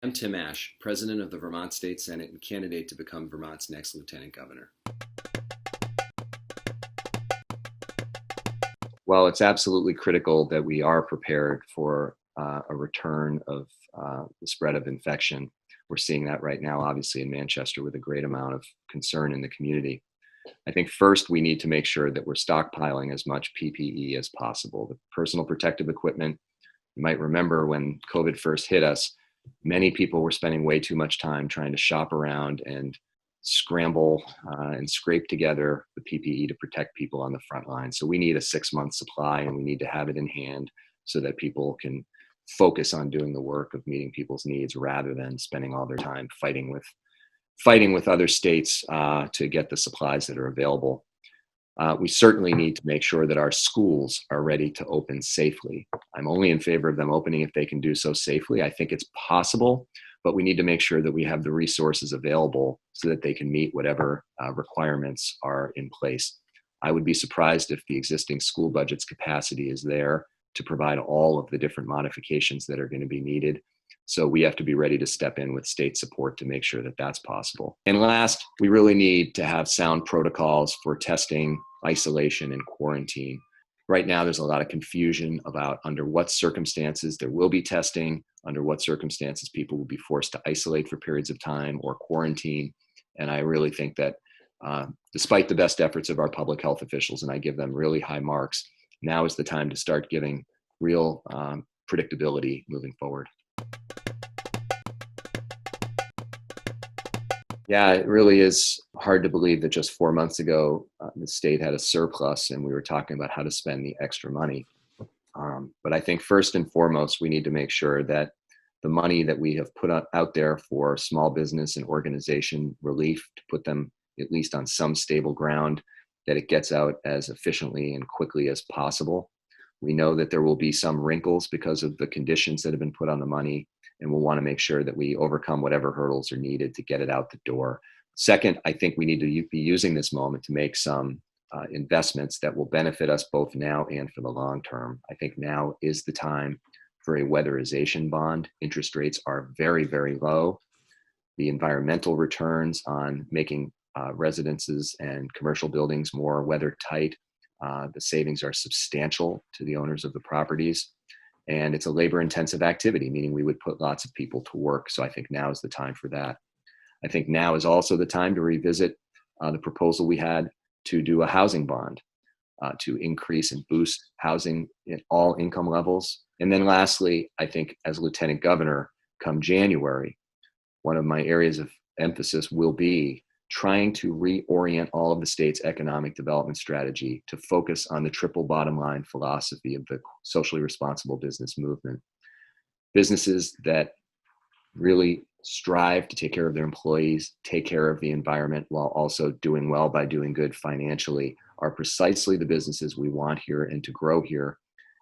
I'm Tim Ashe, President of the Vermont State Senate and candidate to become Vermont's next Lieutenant Governor. Well, it's absolutely critical that we are prepared for a return of the spread of infection. We're seeing that right now, obviously, in Manchester with a great amount of concern in the community. I think first we need to make sure that we're stockpiling as much PPE as possible. The personal protective equipment, you might remember when COVID first hit us, many people were spending way too much time trying to shop around and scramble and scrape together the PPE to protect people on the front line. So we need a 6-month supply, and we need to have it in hand so that people can focus on doing the work of meeting people's needs rather than spending all their time fighting with other states to get the supplies that are available. We certainly need to make sure that our schools are ready to open safely. I'm only in favor of them opening if they can do so safely. I think it's possible, but we need to make sure that we have the resources available so that they can meet whatever requirements are in place. I would be surprised if the existing school budget's capacity is there to provide all of the different modifications that are going to be needed. So we have to be ready to step in with state support to make sure that that's possible. And last, we really need to have sound protocols for testing, isolation, and quarantine. Right now, there's a lot of confusion about under what circumstances there will be testing, under what circumstances people will be forced to isolate for periods of time or quarantine. And I really think that despite the best efforts of our public health officials, and I give them really high marks, now is the time to start giving real predictability moving forward. Yeah, it really is hard to believe that just 4 months ago, the state had a surplus and we were talking about how to spend the extra money. But I think first and foremost, we need to make sure that the money that we have put out there for small business and organization relief, to put them at least on some stable ground, that it gets out as efficiently and quickly as possible. We know that there will be some wrinkles because of the conditions that have been put on the money, and we'll want to make sure that we overcome whatever hurdles are needed to get it out the door. Second, I think we need to be using this moment to make some investments that will benefit us both now and for the long term. I think now is the time for a weatherization bond. Interest rates are very, very low. The environmental returns on making residences and commercial buildings more weather tight, the savings are substantial to the owners of the properties. And it's a labor intensive activity, meaning we would put lots of people to work. So I think now is the time for that. I think now is also the time to revisit the proposal we had to do a housing bond to increase and boost housing at all income levels. And then lastly, I think as Lieutenant Governor, come January, one of my areas of emphasis will be trying to reorient all of the state's economic development strategy to focus on the triple bottom line philosophy of the socially responsible business movement. Businesses that really strive to take care of their employees, take care of the environment while also doing well by doing good financially are precisely the businesses we want here and to grow here.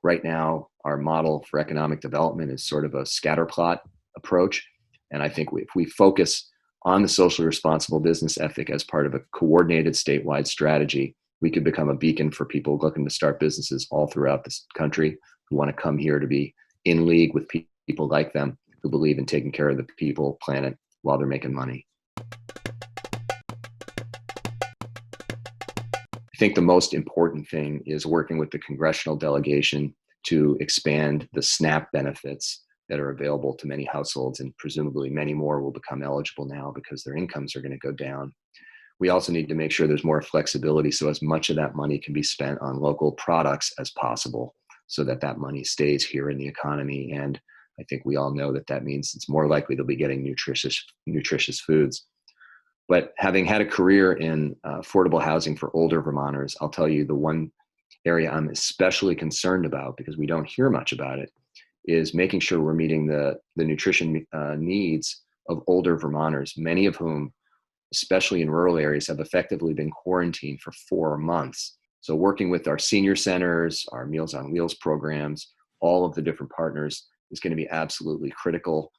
Right now, our model for economic development is sort of a scatterplot approach. And I think if we focus on the socially responsible business ethic as part of a coordinated statewide strategy, we could become a beacon for people looking to start businesses all throughout this country who want to come here to be in league with people like them who believe in taking care of the people, planet, while they're making money. I think the most important thing is working with the congressional delegation to expand the SNAP benefits that are available to many households, and presumably many more will become eligible now because their incomes are going to go down. We also need to make sure there's more flexibility so as much of that money can be spent on local products as possible so that that money stays here in the economy. And I think we all know that that means it's more likely they'll be getting nutritious foods. But having had a career in affordable housing for older Vermonters, I'll tell you the one area I'm especially concerned about, because we don't hear much about it, is making sure we're meeting the nutrition needs of older Vermonters, many of whom, especially in rural areas, have effectively been quarantined for 4 months. So working with our senior centers, our Meals on Wheels programs, all of the different partners is going to be absolutely critical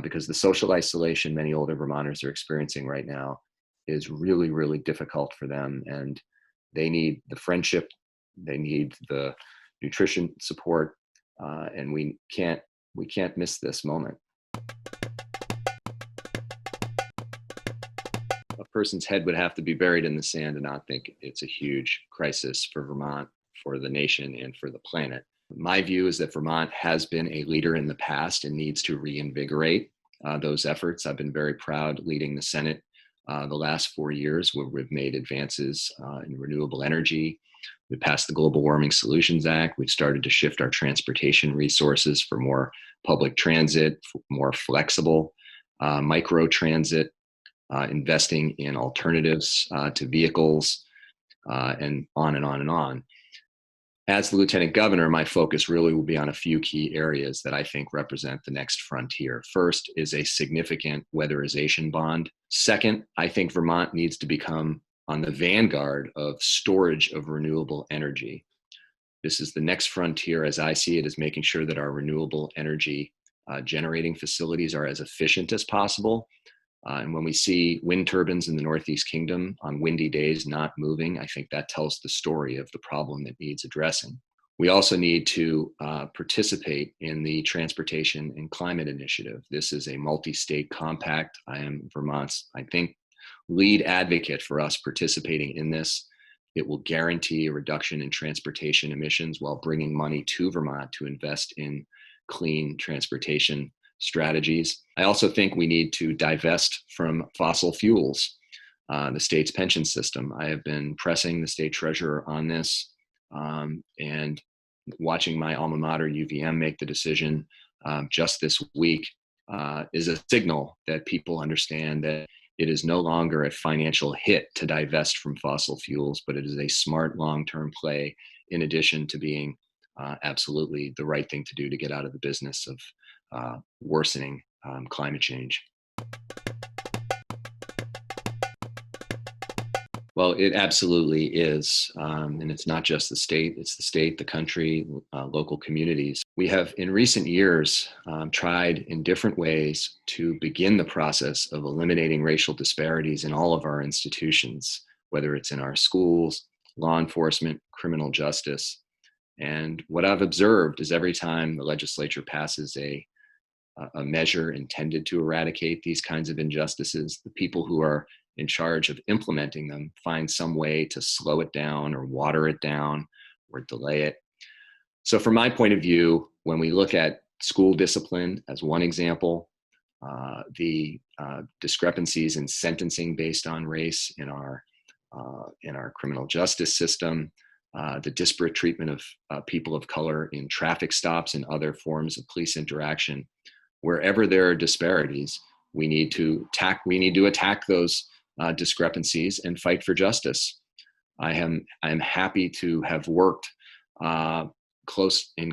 because the social isolation many older Vermonters are experiencing right now is really, really difficult for them. And they need the friendship, they need the nutrition support, and we can't miss this moment. a person's head would have to be buried in the sand to not think it's a huge crisis for Vermont, for the nation, and for the planet. My view is that Vermont has been a leader in the past and needs to reinvigorate those efforts. I've been very proud leading the Senate the last 4 years, where we've made advances in renewable energy. We passed the Global Warming Solutions Act. We've started to shift our transportation resources for more public transit, for more flexible micro transit, investing in alternatives to vehicles, and on and on and on. As the Lieutenant Governor, my focus really will be on a few key areas that I think represent the next frontier. First is a significant weatherization bond. Second, I think Vermont needs to become on the vanguard of storage of renewable energy. This is the next frontier, as I see it, is making sure that our renewable energy generating facilities are as efficient as possible. And when we see wind turbines in the Northeast Kingdom on windy days not moving, I think that tells the story of the problem that needs addressing. We also need to participate in the Transportation and Climate Initiative. This is a multi-state compact. I am Vermont's, I think, lead advocate for us participating in this. It will guarantee a reduction in transportation emissions while bringing money to Vermont to invest in clean transportation strategies. I also think we need to divest from fossil fuels, the state's pension system. I have been pressing the state treasurer on this, and watching my alma mater, UVM, make the decision just this week is a signal that people understand that it is no longer a financial hit to divest from fossil fuels, but it is a smart long-term play, in addition to being absolutely the right thing to do to get out of the business of worsening climate change. Well, it absolutely is. And it's not just the state, it's the state, the country, local communities. We have in recent years tried in different ways to begin the process of eliminating racial disparities in all of our institutions, whether it's in our schools, law enforcement, criminal justice. And what I've observed is every time the legislature passes a measure intended to eradicate these kinds of injustices, the people who are in charge of implementing them find some way to slow it down or water it down or delay it. So from my point of view, when we look at school discipline as one example, the discrepancies in sentencing based on race in our criminal justice system, the disparate treatment of people of color in traffic stops and other forms of police interaction, wherever there are disparities, we need to attack those discrepancies and fight for justice. I am happy to have worked close in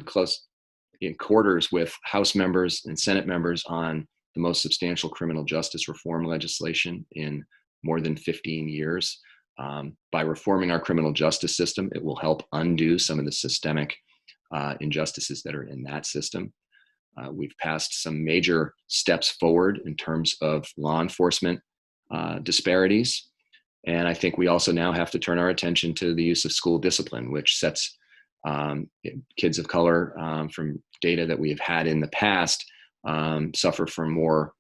quarters with House members and Senate members on the most substantial criminal justice reform legislation in more than 15 years. By reforming our criminal justice system, it will help undo some of the systemic injustices that are in that system. We've passed some major steps forward in terms of law enforcement disparities. And I think we also now have to turn our attention to the use of school discipline, which sets kids of color, from data that we have had in the past, suffer from more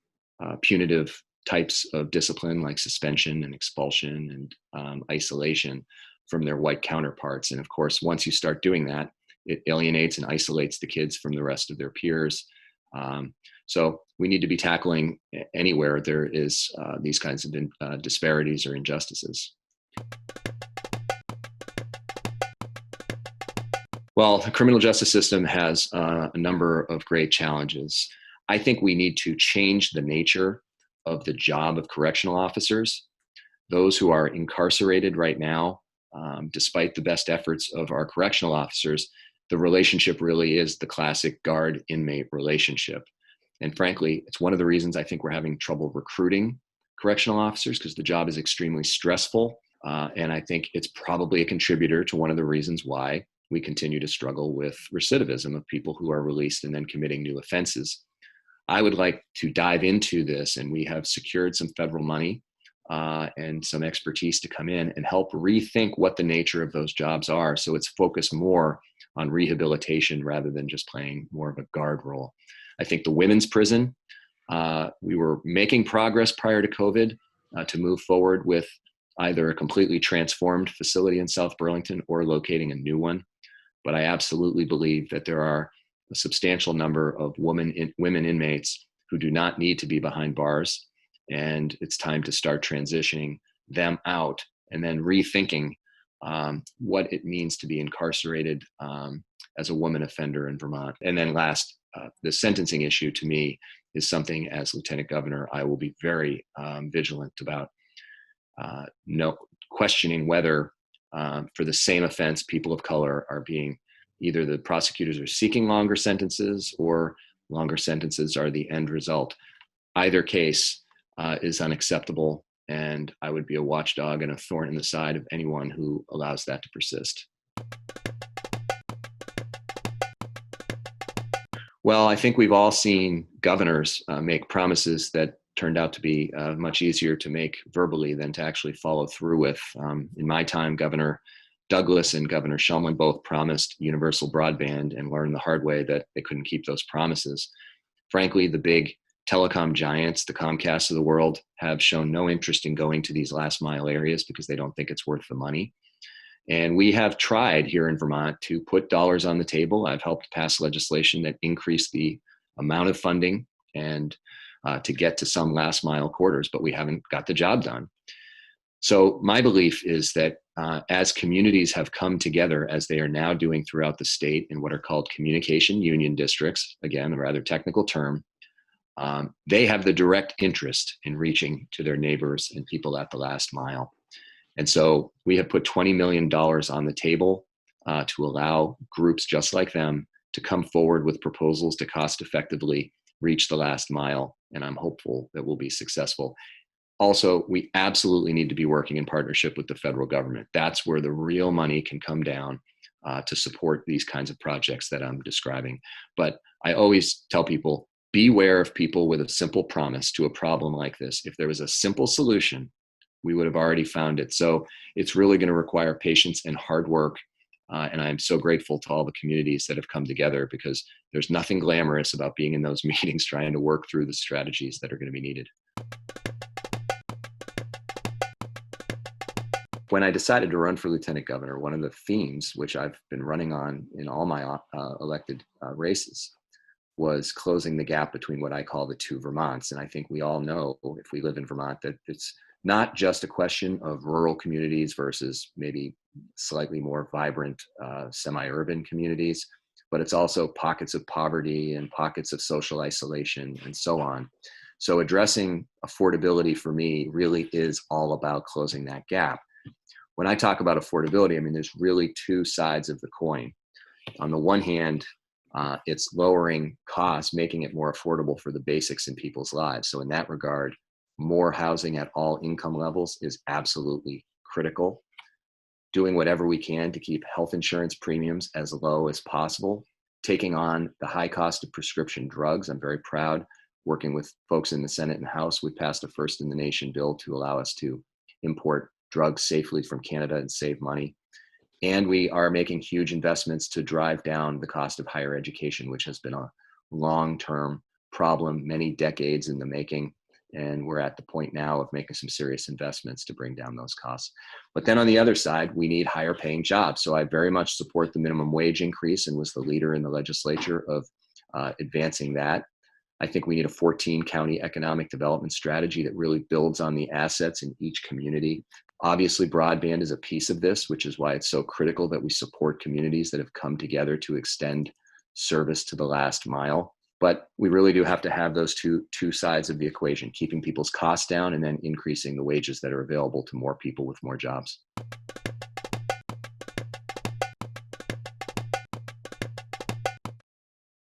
punitive types of discipline like suspension and expulsion and isolation from their white counterparts. And of course, once you start doing that, it alienates and isolates the kids from the rest of their peers. So we need to be tackling anywhere there is these kinds of disparities or injustices. Well, the criminal justice system has a number of great challenges. I think we need to change the nature of the job of correctional officers. Those who are incarcerated right now, despite the best efforts of our correctional officers, the relationship really is the classic guard-inmate relationship. And frankly, it's one of the reasons I think we're having trouble recruiting correctional officers, because the job is extremely stressful. And I think it's probably a contributor to one of the reasons why we continue to struggle with recidivism of people who are released and then committing new offenses. I would like to dive into this, and we have secured some federal money and some expertise to come in and help rethink what the nature of those jobs are, so it's focused more on rehabilitation rather than just playing more of a guard role. I think the women's prison, we were making progress prior to COVID. to move forward with either a completely transformed facility in South Burlington or locating a new one. But I absolutely believe that there are a substantial number of women inmates who do not need to be behind bars. And it's time to start transitioning them out and then rethinking what it means to be incarcerated as a woman offender in Vermont. And then last, the sentencing issue to me is something as Lieutenant Governor I will be very vigilant about. No questioning whether for the same offense people of color are being, either the prosecutors are seeking longer sentences or longer sentences are the end result. Either case is unacceptable, and I would be a watchdog and a thorn in the side of anyone who allows that to persist. Well, I think we've all seen governors make promises that turned out to be much easier to make verbally than to actually follow through with. In my time, Governor Douglas and Governor Shumlin both promised universal broadband and learned the hard way that they couldn't keep those promises. Frankly, the big telecom giants, the Comcasts of the world, have shown no interest in going to these last mile areas because they don't think it's worth the money. And we have tried here in Vermont to put dollars on the table. I've helped pass legislation that increased the amount of funding and to get to some last mile corridors, but we haven't got the job done. So my belief is that as communities have come together, as they are now doing throughout the state in what are called communication union districts, again, a rather technical term, they have the direct interest in reaching to their neighbors and people at the last mile. And so we have put $20 million on the table to allow groups just like them to come forward with proposals to cost effectively reach the last mile. And I'm hopeful that we'll be successful. Also, we absolutely need to be working in partnership with the federal government. That's where the real money can come down to support these kinds of projects that I'm describing. But I always tell people, beware of people with a simple promise to a problem like this. If there was a simple solution, we would have already found it. So it's really going to require patience and hard work. And I'm so grateful to all the communities that have come together, because there's nothing glamorous about being in those meetings trying to work through the strategies that are going to be needed. When I decided to run for lieutenant governor, one of the themes, which I've been running on in all my elected races, was closing the gap between what I call the two Vermonts. And I think we all know, if we live in Vermont, that it's not just a question of rural communities versus maybe slightly more vibrant semi-urban communities, but it's also pockets of poverty and pockets of social isolation and so on. So addressing affordability for me really is all about closing that gap. When I talk about affordability, I mean, there's really two sides of the coin. On the one hand, it's lowering costs, making it more affordable for the basics in people's lives. So in that regard, more housing at all income levels is absolutely critical. Doing whatever we can to keep health insurance premiums as low as possible. Taking on the high cost of prescription drugs. I'm very proud, working with folks in the Senate and House, we passed a first in the nation bill to allow us to import drugs safely from Canada and save money. And we are making huge investments to drive down the cost of higher education, which has been a long-term problem, many decades in the making. And we're at the point now of making some serious investments to bring down those costs. But then on the other side, we need higher paying jobs. So I very much support the minimum wage increase and was the leader in the legislature of advancing that. I think we need a 14 county economic development strategy that really builds on the assets in each community. Obviously, broadband is a piece of this, which is why it's so critical that we support communities that have come together to extend service to the last mile. But we really do have to have those two sides of the equation, keeping people's costs down and then increasing the wages that are available to more people with more jobs.